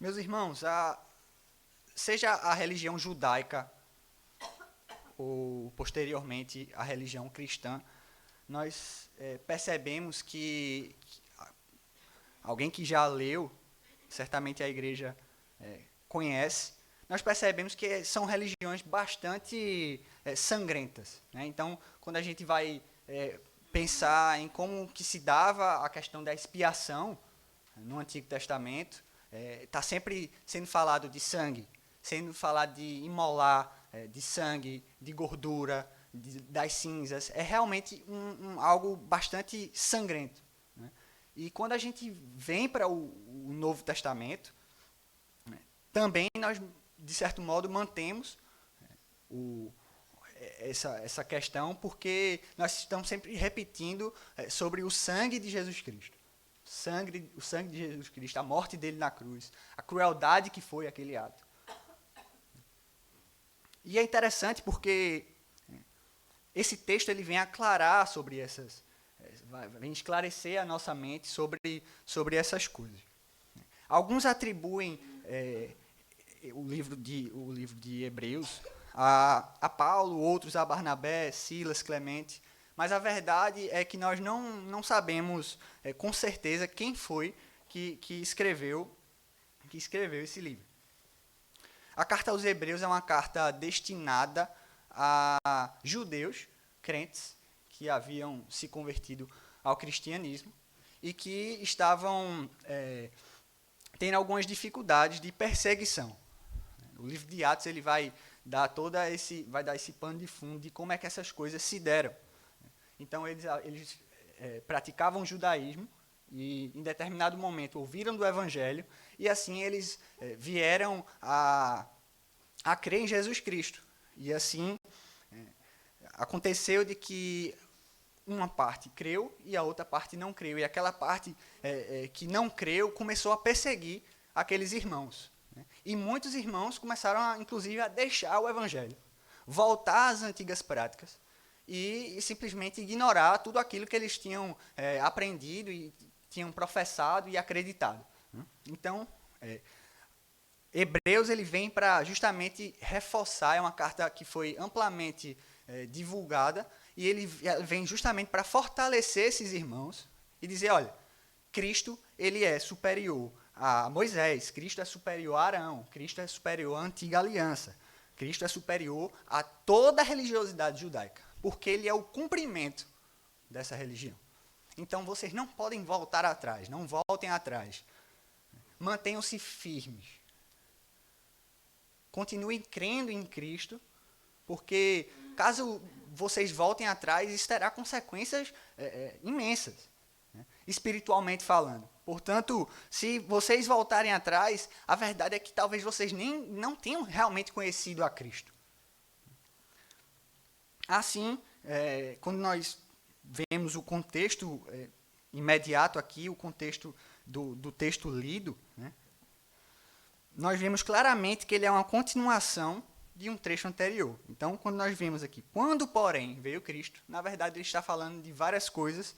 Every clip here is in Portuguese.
Meus irmãos, seja a religião judaica ou posteriormente a religião cristã, nós percebemos que alguém que já leu, certamente a igreja conhece, nós percebemos que são religiões bastante sangrentas, né? Então, quando a gente vai pensar em como que se dava a questão da expiação no Antigo Testamento, está sempre sendo falado de sangue, sendo falado de imolar, de sangue, de gordura, das cinzas. É realmente algo bastante sangrento, né? E quando a gente vem para o Novo Testamento, né, também nós, de certo modo, mantemos o, essa questão, porque nós estamos sempre repetindo sobre o sangue de Jesus Cristo. O sangue de Jesus Cristo, a morte dele na cruz, a crueldade que foi aquele ato. E é interessante porque esse texto ele vem aclarar sobre essas, vem esclarecer a nossa mente sobre essas coisas. Alguns atribuem o livro de Hebreus a Paulo, outros a Barnabé, Silas, Clemente, mas a verdade é que nós não sabemos com certeza quem foi que escreveu esse livro. A carta aos Hebreus é uma carta destinada a judeus, crentes, que haviam se convertido ao cristianismo e que estavam tendo algumas dificuldades de perseguição. O livro de Atos ele vai dar esse pano de fundo de como é que essas coisas se deram. Então eles praticavam o judaísmo e em determinado momento ouviram do evangelho e assim eles vieram a crer em Jesus Cristo. E assim aconteceu de que uma parte creu e a outra parte não creu. E aquela parte que não creu começou a perseguir aqueles irmãos, né? E muitos irmãos começaram, inclusive, a deixar o evangelho, voltar às antigas práticas e simplesmente ignorar tudo aquilo que eles tinham aprendido e tinham professado e acreditado, né? Então, Hebreus ele vem para justamente reforçar, é uma carta que foi amplamente divulgada, e ele vem justamente para fortalecer esses irmãos e dizer, olha, Cristo ele é superior a Moisés, Cristo é superior a Arão, Cristo é superior à antiga aliança, Cristo é superior a toda a religiosidade judaica, porque ele é o cumprimento dessa religião. Então vocês não podem voltar atrás, não voltem atrás. Mantenham-se firmes. Continuem crendo em Cristo, porque caso vocês voltem atrás, isso terá consequências imensas, né? Espiritualmente falando. Portanto, se vocês voltarem atrás, a verdade é que talvez vocês não tenham realmente conhecido a Cristo. Assim, quando nós vemos o contexto imediato aqui, o contexto do texto lido, né, nós vemos claramente que ele é uma continuação de um trecho anterior. Então, quando nós vemos aqui, quando, porém, veio Cristo, na verdade ele está falando de várias coisas,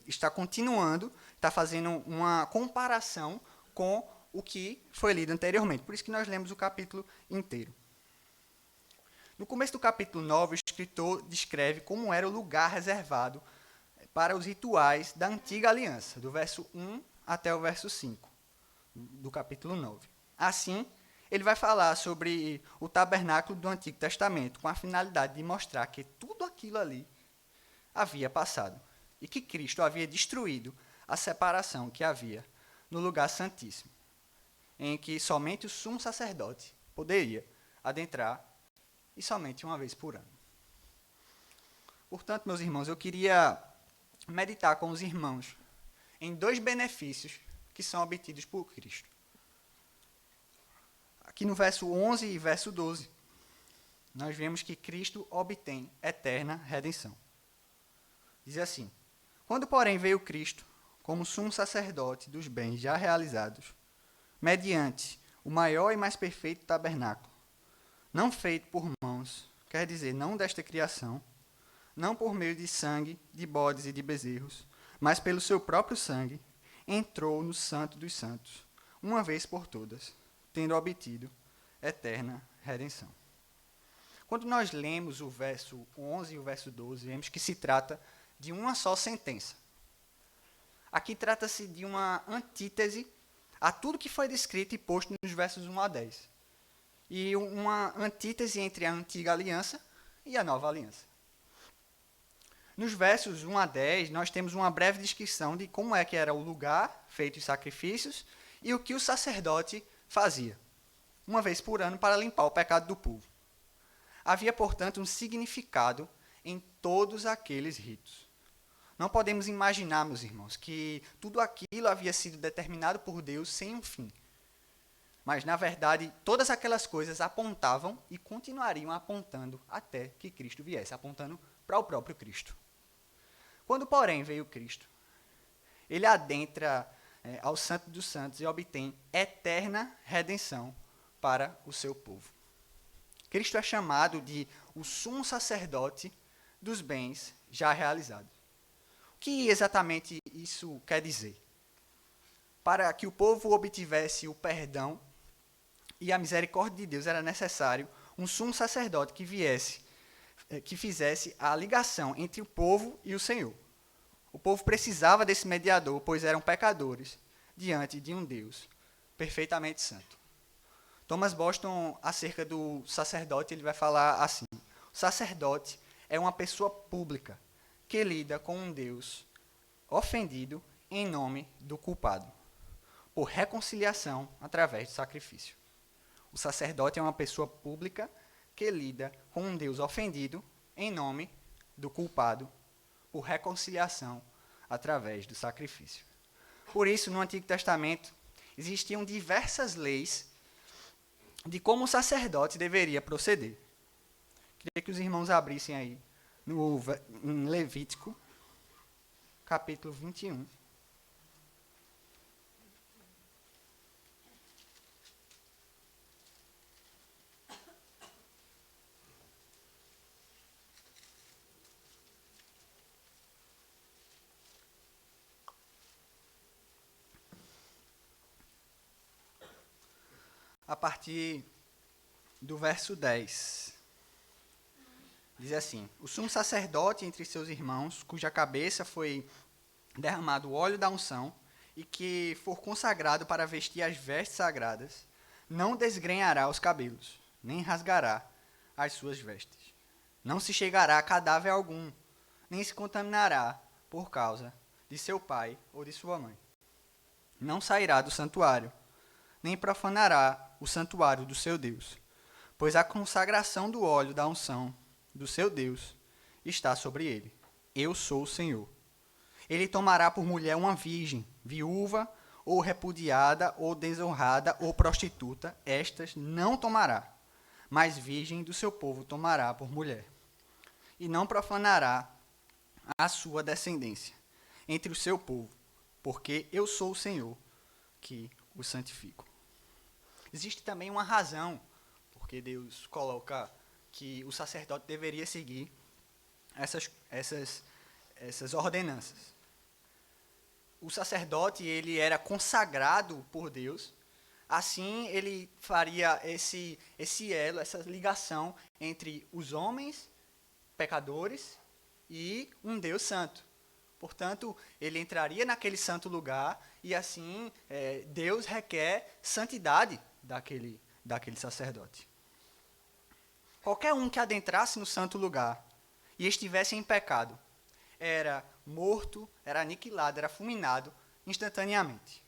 está continuando, está fazendo uma comparação com o que foi lido anteriormente. Por isso que nós lemos o capítulo inteiro. No começo do capítulo 9, o escritor descreve como era o lugar reservado para os rituais da antiga aliança, do verso 1 até o verso 5 do capítulo 9. Assim, ele vai falar sobre o tabernáculo do Antigo Testamento, com a finalidade de mostrar que tudo aquilo ali havia passado e que Cristo havia destruído a separação que havia no lugar santíssimo, em que somente o sumo sacerdote poderia adentrar e somente uma vez por ano. Portanto, meus irmãos, eu queria meditar com os irmãos em dois benefícios que são obtidos por Cristo. Aqui no verso 11 e verso 12, nós vemos que Cristo obtém eterna redenção. Diz assim: quando, porém, veio Cristo, como sumo sacerdote dos bens já realizados, mediante o maior e mais perfeito tabernáculo, não feito por mãos, quer dizer, não desta criação, não por meio de sangue, de bodes e de bezerros, mas pelo seu próprio sangue, entrou no Santo dos Santos, uma vez por todas, tendo obtido eterna redenção. Quando nós lemos o verso 11 e o verso 12, vemos que se trata de uma só sentença. Aqui trata-se de uma antítese a tudo que foi descrito e posto nos versos 1 a 10. E uma antítese entre a antiga aliança e a nova aliança. Nos versos 1 a 10, nós temos uma breve descrição de como é que era o lugar feito os sacrifícios e o que o sacerdote fazia, uma vez por ano, para limpar o pecado do povo. Havia, portanto, um significado em todos aqueles ritos. Não podemos imaginar, meus irmãos, que tudo aquilo havia sido determinado por Deus sem um fim. Mas, na verdade, todas aquelas coisas apontavam e continuariam apontando até que Cristo viesse, apontando para o próprio Cristo. Quando, porém, veio Cristo, ele adentra ao Santo dos Santos e obtém eterna redenção para o seu povo. Cristo é chamado de o sumo sacerdote dos bens já realizados. O que exatamente isso quer dizer? Para que o povo obtivesse o perdão e a misericórdia de Deus, era necessário um sumo sacerdote que fizesse a ligação entre o povo e o Senhor. O povo precisava desse mediador, pois eram pecadores diante de um Deus perfeitamente santo. Thomas Boston, acerca do sacerdote, ele vai falar assim: o sacerdote é uma pessoa pública que lida com um Deus ofendido em nome do culpado, por reconciliação através do sacrifício. O sacerdote é uma pessoa pública que lida com um Deus ofendido em nome do culpado, por reconciliação através do sacrifício. Por isso, no Antigo Testamento, existiam diversas leis de como o sacerdote deveria proceder. Queria que os irmãos abrissem aí em Levítico, capítulo 21. A partir do verso 10. Diz assim: o sumo sacerdote entre seus irmãos, cuja cabeça foi derramado o óleo da unção, e que for consagrado para vestir as vestes sagradas, não desgrenhará os cabelos, nem rasgará as suas vestes. Não se chegará a cadáver algum, nem se contaminará por causa de seu pai ou de sua mãe. Não sairá do santuário, nem profanará o santuário do seu Deus, pois a consagração do óleo da unção do seu Deus está sobre ele. Eu sou o Senhor. Ele tomará por mulher uma virgem, viúva, ou repudiada, ou desonrada, ou prostituta. Estas não tomará, mas virgem do seu povo tomará por mulher. E não profanará a sua descendência entre o seu povo, porque eu sou o Senhor que o santifico. Existe também uma razão porque Deus coloca que o sacerdote deveria seguir essas ordenanças. O sacerdote, ele era consagrado por Deus, assim ele faria esse elo, essa ligação entre os homens pecadores e um Deus santo. Portanto, ele entraria naquele santo lugar e assim Deus requer santidade daquele sacerdote. Qualquer um que adentrasse no santo lugar e estivesse em pecado era morto, era aniquilado, era fulminado instantaneamente.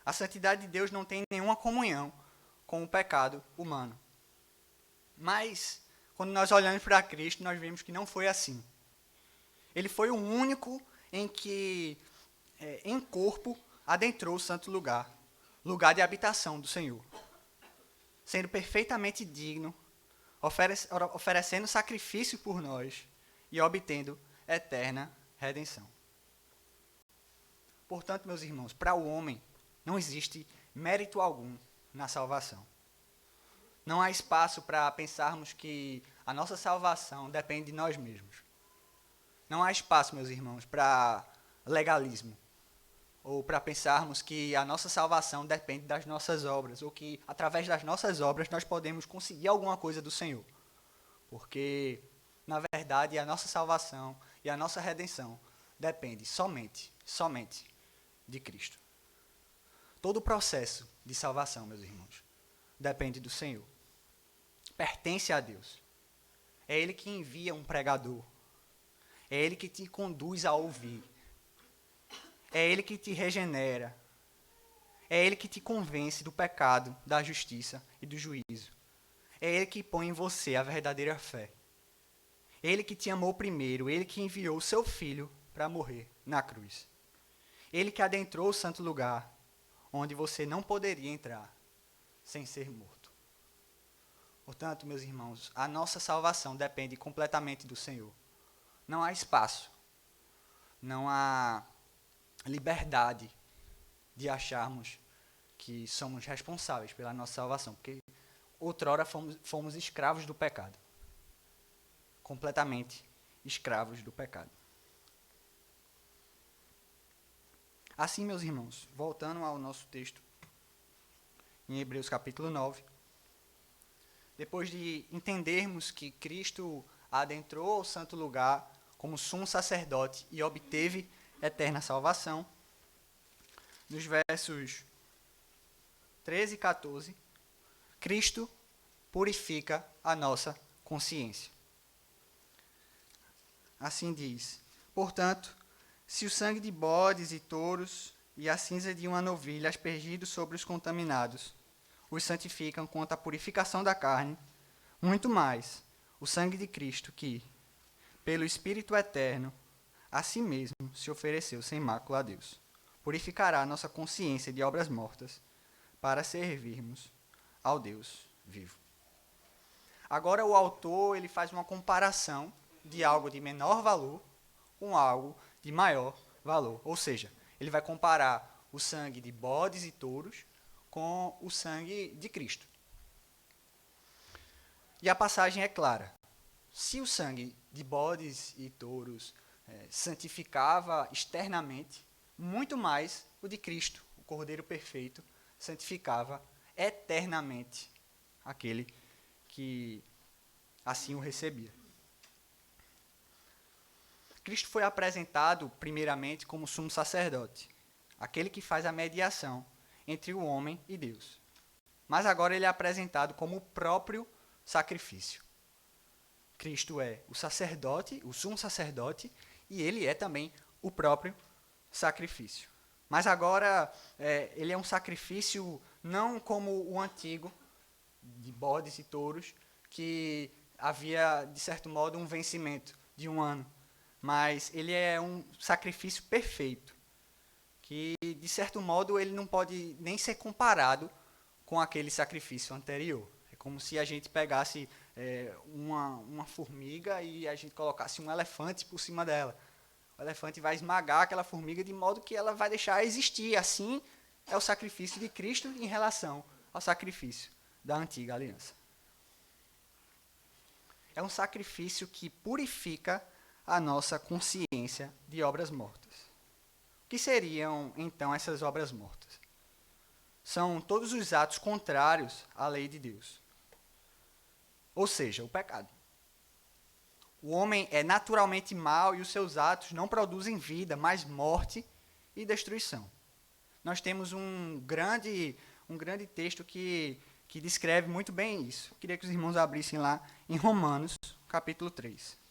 A santidade de Deus não tem nenhuma comunhão com o pecado humano. Mas, quando nós olhamos para Cristo, nós vemos que não foi assim. Ele foi o único em que, em corpo, adentrou o santo lugar, lugar de habitação do Senhor, sendo perfeitamente digno, oferecendo sacrifício por nós e obtendo eterna redenção. Portanto, meus irmãos, para o homem não existe mérito algum na salvação. Não há espaço para pensarmos que a nossa salvação depende de nós mesmos. Não há espaço, meus irmãos, para legalismo ou para pensarmos que a nossa salvação depende das nossas obras, ou que através das nossas obras nós podemos conseguir alguma coisa do Senhor. Porque, na verdade, a nossa salvação e a nossa redenção depende somente de Cristo. Todo o processo de salvação, meus irmãos, depende do Senhor. Pertence a Deus. É Ele que envia um pregador. É Ele que te conduz a ouvir. É Ele que te regenera. É Ele que te convence do pecado, da justiça e do juízo. É Ele que põe em você a verdadeira fé. Ele que te amou primeiro, Ele que enviou o seu Filho para morrer na cruz. Ele que adentrou o santo lugar, onde você não poderia entrar sem ser morto. Portanto, meus irmãos, a nossa salvação depende completamente do Senhor. Não há espaço, não há liberdade de acharmos que somos responsáveis pela nossa salvação, porque outrora fomos escravos do pecado. Completamente escravos do pecado. Assim, meus irmãos, voltando ao nosso texto, em Hebreus capítulo 9, depois de entendermos que Cristo adentrou ao santo lugar como sumo sacerdote e obteve eterna salvação, nos versos 13 e 14, Cristo purifica a nossa consciência. Assim diz: portanto, se o sangue de bodes e touros e a cinza de uma novilha aspergidos sobre os contaminados os santificam quanto à purificação da carne, muito mais o sangue de Cristo que, pelo Espírito eterno, a si mesmo se ofereceu sem mácula a Deus, purificará a nossa consciência de obras mortas para servirmos ao Deus vivo. Agora o autor ele faz uma comparação de algo de menor valor com algo de maior valor. Ou seja, ele vai comparar o sangue de bodes e touros com o sangue de Cristo. E a passagem é clara. Se o sangue de bodes e touros santificava externamente, muito mais o de Cristo, o Cordeiro perfeito, santificava eternamente aquele que assim o recebia. Cristo foi apresentado primeiramente como sumo sacerdote, aquele que faz a mediação entre o homem e Deus. Mas agora ele é apresentado como o próprio sacrifício. Cristo é o sacerdote, o sumo sacerdote, e ele é também o próprio sacrifício. Mas agora ele é um sacrifício não como o antigo, de bodes e touros, que havia, de certo modo, um vencimento de um ano. Mas ele é um sacrifício perfeito, que, de certo modo, ele não pode nem ser comparado com aquele sacrifício anterior. É como se a gente pegasse uma formiga e a gente colocasse um elefante por cima dela. O elefante vai esmagar aquela formiga de modo que ela vai deixar existir. Assim é o sacrifício de Cristo em relação ao sacrifício da antiga aliança. É um sacrifício que purifica a nossa consciência de obras mortas. O que seriam, então, essas obras mortas? São todos os atos contrários à lei de Deus. Ou seja, o pecado. O homem é naturalmente mau e os seus atos não produzem vida, mas morte e destruição. Nós temos um grande texto que descreve muito bem isso. Eu queria que os irmãos abrissem lá em Romanos, capítulo 3.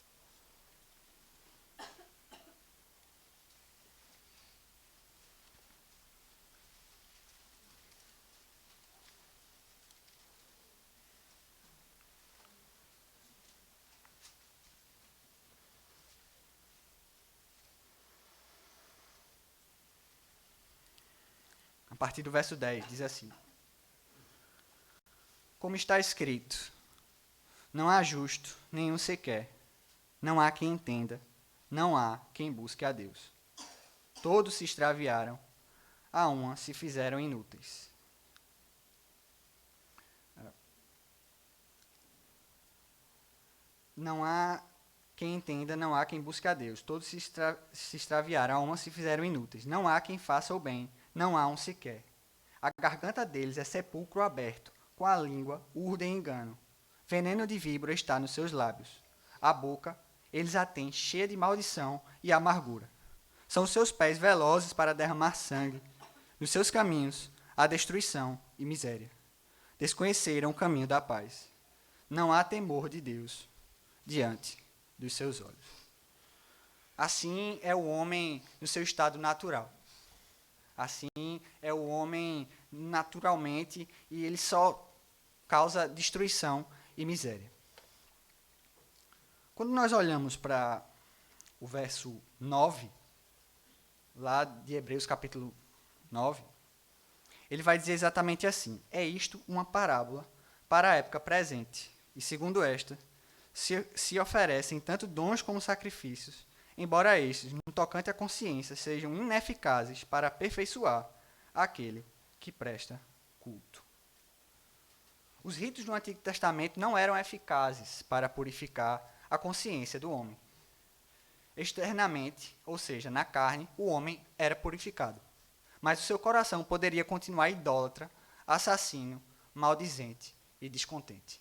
A partir do verso 10, diz assim: como está escrito, não há justo, nenhum sequer, não há quem entenda, não há quem busque a Deus. Todos se extraviaram, a uma se fizeram inúteis. Não há quem entenda, não há quem busque a Deus. Todos se extraviaram, a uma se fizeram inúteis. Não há quem faça o bem, não há um sequer. A garganta deles é sepulcro aberto, com a língua urdem engano. Veneno de víbora está nos seus lábios. A boca, eles a têm cheia de maldição e amargura. São os seus pés velozes para derramar sangue. Nos seus caminhos, há destruição e miséria. Desconheceram o caminho da paz. Não há temor de Deus diante dos seus olhos. Assim é o homem no seu estado natural. Assim é o homem naturalmente, e ele só causa destruição e miséria. Quando nós olhamos para o verso 9, lá de Hebreus capítulo 9, ele vai dizer exatamente assim: é isto uma parábola para a época presente, e segundo esta, se oferecem tanto dons como sacrifícios, embora estes, no tocante à consciência, sejam ineficazes para aperfeiçoar aquele que presta culto. Os ritos do Antigo Testamento não eram eficazes para purificar a consciência do homem. Externamente, ou seja, na carne, o homem era purificado, mas o seu coração poderia continuar idólatra, assassino, maldizente e descontente.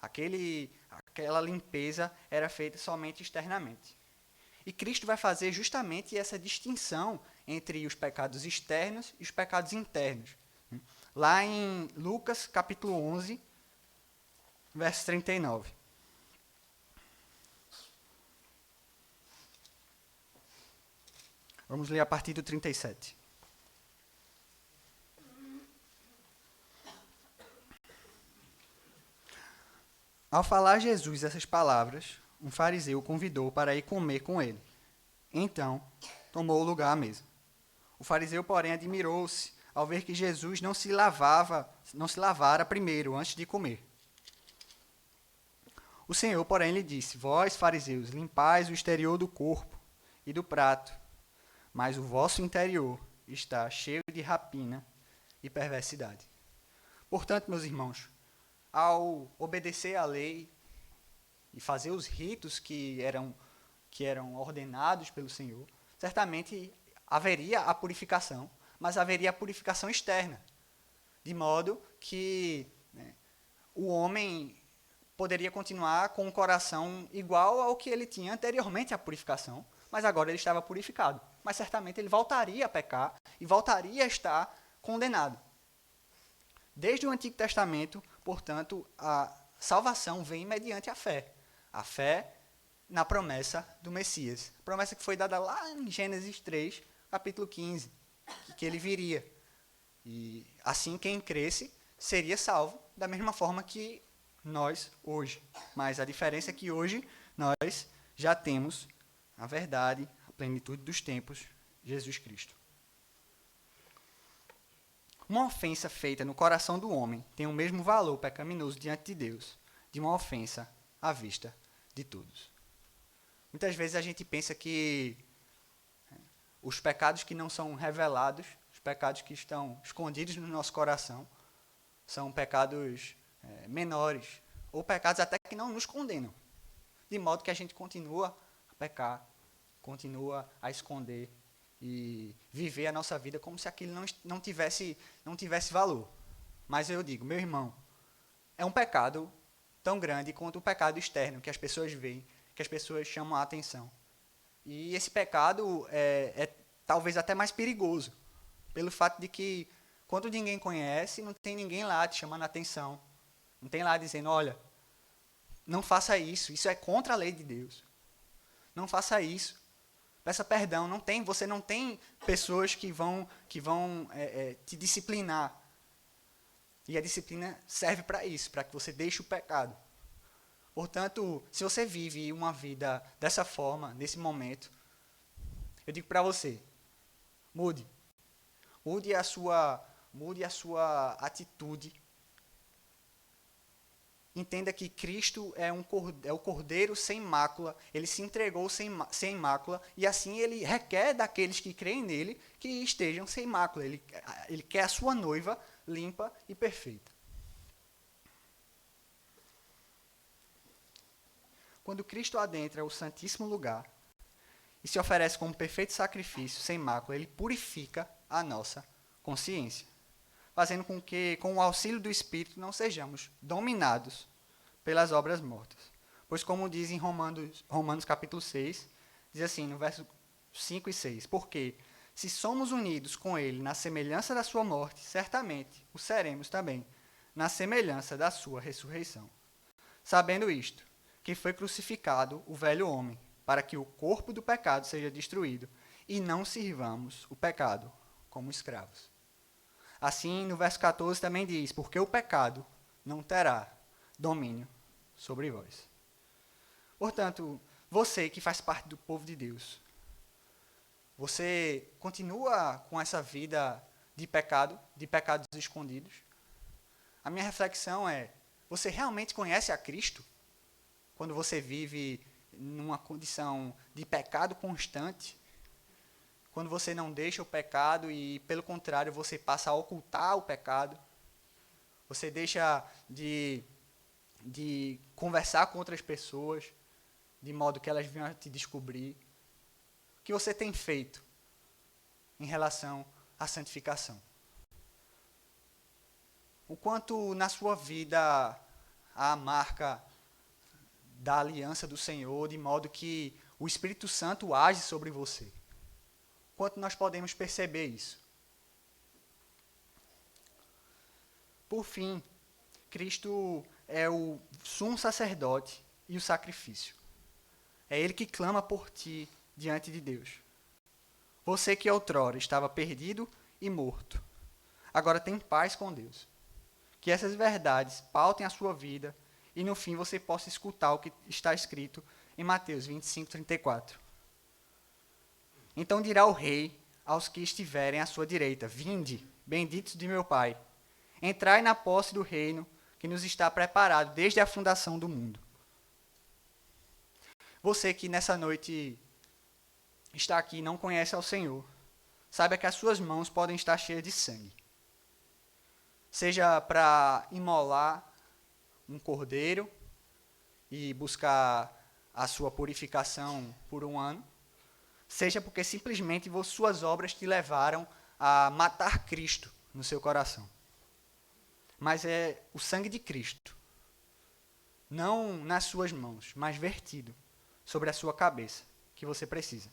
Aquela limpeza era feita somente externamente. E Cristo vai fazer justamente essa distinção entre os pecados externos e os pecados internos. Lá em Lucas, capítulo 11, verso 39. Vamos ler a partir do 37. Ao falar Jesus essas palavras, um fariseu o convidou para ir comer com ele. Então, tomou o lugar à mesa. O fariseu, porém, admirou-se ao ver que Jesus não se lavara primeiro, antes de comer. O Senhor, porém, lhe disse: vós, fariseus, limpais o exterior do corpo e do prato, mas o vosso interior está cheio de rapina e perversidade. Portanto, meus irmãos, ao obedecer à lei e fazer os ritos que eram ordenados pelo Senhor, certamente haveria a purificação, mas haveria a purificação externa, de modo que o homem poderia continuar com um coração igual ao que ele tinha anteriormente à purificação, mas agora ele estava purificado. Mas certamente ele voltaria a pecar e voltaria a estar condenado. Desde o Antigo Testamento, portanto, a salvação vem mediante a fé. A fé na promessa do Messias. A promessa que foi dada lá em Gênesis 3, capítulo 15, que ele viria. E assim quem cresce seria salvo, da mesma forma que nós hoje. Mas a diferença é que hoje nós já temos a verdade, a plenitude dos tempos, Jesus Cristo. Uma ofensa feita no coração do homem tem o mesmo valor pecaminoso diante de Deus de uma ofensa à vista de todos. Muitas vezes a gente pensa que os pecados que não são revelados, os pecados que estão escondidos no nosso coração, são pecados menores, ou pecados até que não nos condenam, de modo que a gente continua a pecar, continua a esconder e viver a nossa vida como se aquilo não tivesse valor. Mas eu digo, meu irmão, é um pecado tão grande quanto o pecado externo que as pessoas veem, que as pessoas chamam a atenção. E esse pecado é talvez até mais perigoso, pelo fato de que, quando ninguém conhece, não tem ninguém lá te chamando a atenção. Não tem lá dizendo, olha, não faça isso, isso é contra a lei de Deus. Não faça isso. Peça perdão, você não tem pessoas que vão te disciplinar. E a disciplina serve para isso, para que você deixe o pecado. Portanto, se você vive uma vida dessa forma, nesse momento, eu digo para você, mude. Mude a sua atitude. Entenda que Cristo é o Cordeiro sem mácula, ele se entregou sem mácula, e assim ele requer daqueles que creem nele que estejam sem mácula. Ele quer a sua noiva limpa e perfeita. quando Cristo adentra o Santíssimo Lugar e se oferece como perfeito sacrifício, sem mácula, ele purifica a nossa consciência, fazendo com que, com o auxílio do Espírito, não sejamos dominados pelas obras mortas. Pois, como diz em Romanos capítulo 6, diz assim, no verso 5 e 6, porque se somos unidos com ele na semelhança da sua morte, certamente o seremos também na semelhança da sua ressurreição. Sabendo isto, que foi crucificado o velho homem, para que o corpo do pecado seja destruído, e não sirvamos o pecado como escravos. Assim, no verso 14 também diz, porque o pecado não terá domínio sobre vós. Portanto, você que faz parte do povo de Deus, você continua com essa vida de pecado, de pecados escondidos? A minha reflexão é, você realmente conhece a Cristo? Quando você vive numa condição de pecado constante? Quando você não deixa o pecado e, pelo contrário, você passa a ocultar o pecado? Você deixa de conversar com outras pessoas, de modo que elas venham a te descobrir? O que você tem feito em relação à santificação? O quanto na sua vida há a marca da aliança do Senhor, de modo que o Espírito Santo age sobre você? Quanto nós podemos perceber isso? Por fim, Cristo é o sumo sacerdote e o sacrifício. É Ele que clama por ti diante de Deus. Você que outrora estava perdido e morto, agora tem paz com Deus. Que essas verdades pautem a sua vida e no fim você possa escutar o que está escrito em Mateus 25, 34. Então dirá o rei aos que estiverem à sua direita, vinde, benditos de meu Pai, entrai na posse do reino que nos está preparado desde a fundação do mundo. Você que nessa noite está aqui e não conhece ao Senhor, saiba que as suas mãos podem estar cheias de sangue. Seja para imolar um cordeiro e buscar a sua purificação por um ano, seja porque simplesmente suas obras te levaram a matar Cristo no seu coração. Mas é o sangue de Cristo, não nas suas mãos, mas vertido sobre a sua cabeça, que você precisa.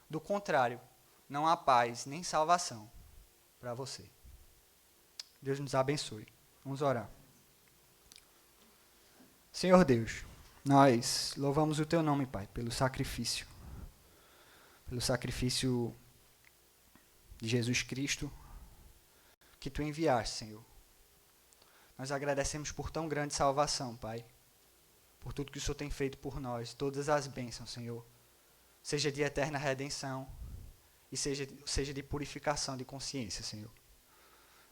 Do contrário, não há paz nem salvação para você. Deus nos abençoe. Vamos orar. Senhor Deus, nós louvamos o Teu nome, Pai, pelo sacrifício de Jesus Cristo que Tu enviaste, Senhor. Nós agradecemos por tão grande salvação, Pai, por tudo que o Senhor tem feito por nós, todas as bênçãos, Senhor, seja de eterna redenção e seja de purificação de consciência, Senhor.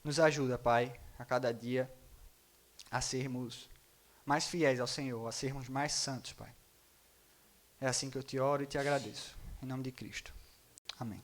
Nos ajuda, Pai, a cada dia a sermos mais fiéis ao Senhor, a sermos mais santos, Pai. É assim que eu te oro e te agradeço. Em nome de Cristo. Amém.